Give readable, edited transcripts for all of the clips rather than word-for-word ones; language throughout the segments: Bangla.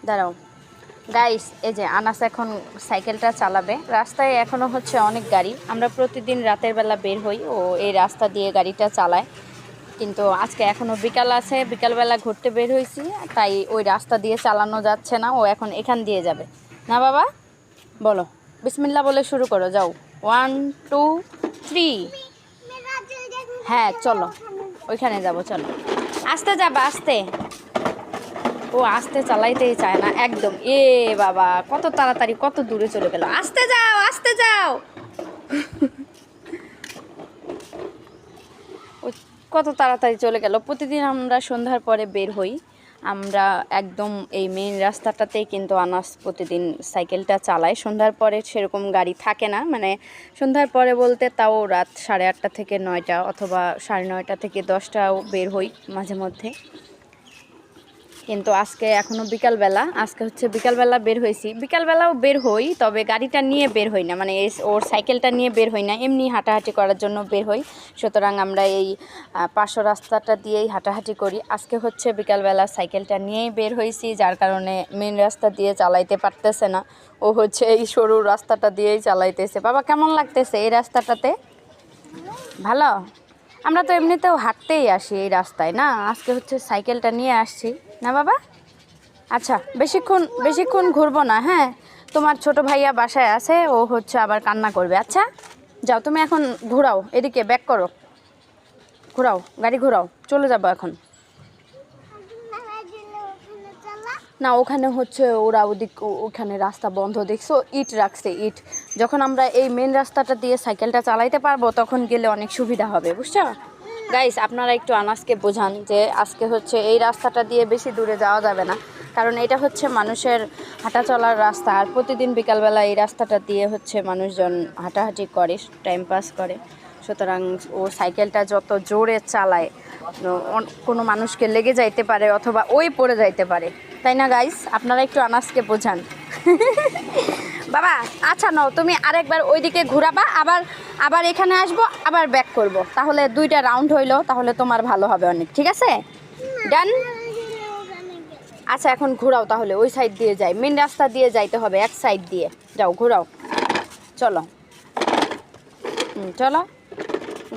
দাঁড়াও গাইস, এই যে আনাস এখন সাইকেলটা চালাবে। রাস্তায় এখনও হচ্ছে অনেক গাড়ি। আমরা প্রতিদিন রাতের বেলা বের হই, ও এই রাস্তা দিয়ে গাড়িটা চালায়। কিন্তু আজকে এখনও বিকাল আছে, বিকালবেলা ঘুরতে বের হয়েছি, তাই ওই রাস্তা দিয়ে চালানো যাচ্ছে না। ও এখন এখান দিয়ে যাবে না। বাবা বলো বিসমিল্লাহ বলে শুরু করো, যাও 1 2 3। হ্যাঁ চলো, ওইখানে যাব, চলো। আস্তে যাবা, আস্তে। ও আস্তে চালাইতেই চায় না একদম। এ বাবা, কত তাড়াতাড়ি কত দূরে চলে গেল। আস্তে যাও, আস্তে যাও। ও কত তাড়াতাড়ি চলে গেল। প্রতিদিন আমরা সন্ধ্যার পরে বের হই। আমরা একদম এই মেইন রাস্তাটাতেই কিন্তু আনাস প্রতিদিন সাইকেলটা চালায়। সন্ধ্যার পরে সেরকম গাড়ি থাকে না, মানে সন্ধ্যার পরে বলতে তাও রাত 8:30 থেকে 9টা অথবা 9:30 থেকে 10টাও বের হই মাঝে মধ্যে। কিন্তু আজকে এখনও বিকালবেলা, আজকে হচ্ছে বিকালবেলা বের হয়েছি। বিকালবেলাও বের হই, তবে গাড়িটা নিয়ে বের হই না, মানে ওর সাইকেলটা নিয়ে বের হই না, এমনি হাঁটাহাঁটি করার জন্য বের হই। সুতরাং আমরা এই পার্শ্ব রাস্তাটা দিয়েই হাঁটাহাঁটি করি। আজকে হচ্ছে বিকালবেলা সাইকেলটা নিয়েই বের হয়েছি, যার কারণে মেন রাস্তা দিয়ে চালাইতে পারতেছে না। ও হচ্ছে এই সরু রাস্তাটা দিয়েই চালাইতেছে। বাবা কেমন লাগতেছে এই রাস্তাটাতে? ভালো। আমরা তো এমনিতেও হাঁটতেই আসি এই রাস্তায়, না আজকে হচ্ছে সাইকেলটা নিয়ে আসছি না বাবা। আচ্ছা, বেশিক্ষণ ঘুরবো না। হ্যাঁ, তোমার ছোট ভাইয়া বাসায় আছে, ও হচ্ছে আবার কান্না করবে। আচ্ছা যাও, তুমি এখন ঘোরাও, এদিকে ব্যাক করো, ঘোরাও, গাড়ি ঘোরাও, চলে যাবো এখন। না ওখানে হচ্ছে ওরা ওখানে রাস্তা বন্ধ, দেখছো ইট রাখছে, ইট। যখন আমরা এই মেন রাস্তাটা দিয়ে সাইকেলটা চালাইতে পারবো তখন গেলে অনেক সুবিধা হবে, বুঝছো গাইস? আপনারা একটু আনাসকে বোঝান যে আজকে হচ্ছে এই রাস্তাটা দিয়ে বেশি দূরে যাওয়া যাবে না, কারণ এটা হচ্ছে মানুষের হাঁটা চলার রাস্তা। আর প্রতিদিন বিকালবেলা এই রাস্তাটা দিয়ে হচ্ছে মানুষজন হাঁটাহাঁটি করে, টাইম পাস করে। সুতরাং ও সাইকেলটা যত জোরে চালায় কোনো মানুষকে লেগে যাইতে পারে অথবা ওই পড়ে যাইতে পারে, তাই না গাইস? আপনারা একটু আনাসকে বোঝান। বাবা আচ্ছা নাও, তুমি আরেকবার ওইদিকে ঘোরাবা, আবার আবার এখানে আসবো, আবার ব্যাক করব, তাহলে 2টা রাউন্ড হইলো, তাহলে তোমার ভালো হবে অনেক। ঠিক আছে, ডান। আচ্ছা এখন ঘোরাও, তাহলে ওই সাইড দিয়ে যাই, মেন রাস্তা দিয়ে যাইতে হবে, এক সাইড দিয়ে যাও, ঘোরাও, চলো। চলো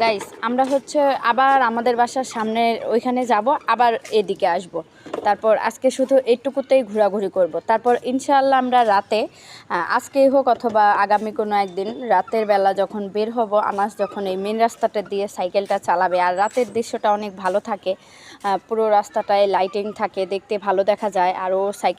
গাইস, আমরা হচ্ছে আবার আমাদের বাসার সামনে ওইখানে যাব, আবার এদিকে আসব। তারপর আজকে শুধু এইটুকুতেই ঘোরাঘুরি করব। তারপর ইনশাআল্লাহ আমরা রাতে, আজকেই হোক অথবা আগামী কোনো একদিন রাতের বেলা যখন বের হব, আনাস যখন এই মেন রাস্তাটা দিয়ে সাইকেলটা চালাবে, আর রাতের দৃশ্যটা অনেক ভালো থাকে, পুরো রাস্তাটায় লাইটিং থাকে, দেখতে ভালো দেখা যায়। আর ও সাইকেল